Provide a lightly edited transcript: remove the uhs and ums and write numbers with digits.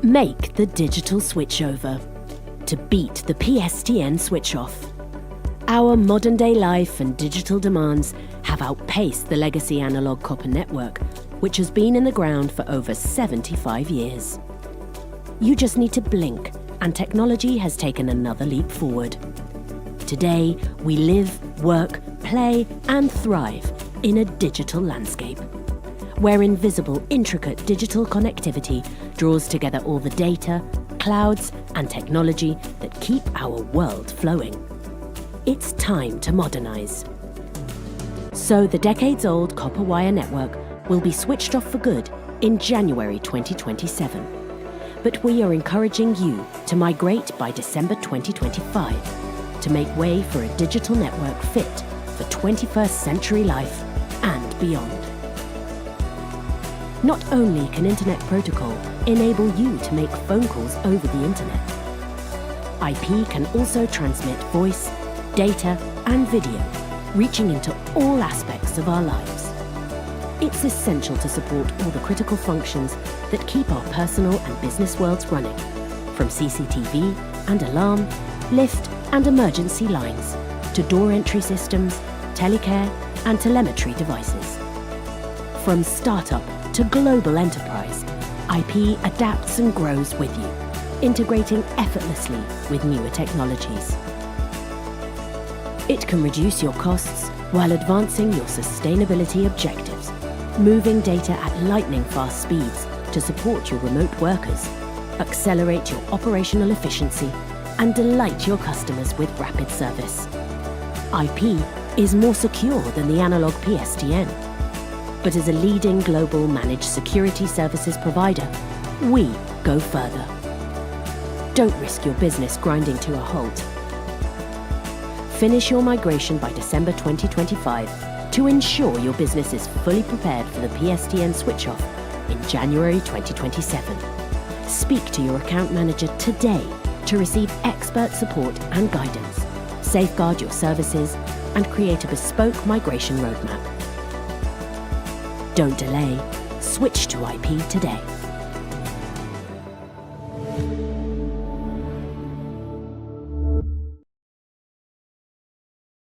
Make the digital switchover to beat the PSTN switch-off. Our modern-day life and digital demands have outpaced the legacy analog copper network, which has been in the ground for over 75 years. You just need to blink, and technology has taken another leap forward. Today, we live, work, play, and thrive in a digital landscape, where invisible, intricate digital connectivity draws together all the data, clouds, and technology that keep our world flowing. It's time to modernize. So the decades-old copper wire network will be switched off for good in January 2027. But we are encouraging you to migrate by December 2025 to make way for a digital network fit for 21st century life and beyond. Not only can Internet Protocol enable you to make phone calls over the Internet, IP can also transmit voice, data, and video, reaching into all aspects of our lives. It's essential to support all the critical functions that keep our personal and business worlds running, from CCTV and alarm, lift and emergency lines, to door entry systems, telecare, and telemetry devices. From startup to global enterprise, IP adapts and grows with you, integrating effortlessly with newer technologies. It can reduce your costs while advancing your sustainability objectives, moving data at lightning-fast speeds to support your remote workers, accelerate your operational efficiency, and delight your customers with rapid service. IP is more secure than the analog PSTN. But as a leading global managed security services provider, we go further. Don't risk your business grinding to a halt. Finish your migration by December 2025 to ensure your business is fully prepared for the PSTN switch-off in January 2027. Speak to your account manager today to receive expert support and guidance, safeguard your services, and create a bespoke migration roadmap. Don't delay. Switch to IP today.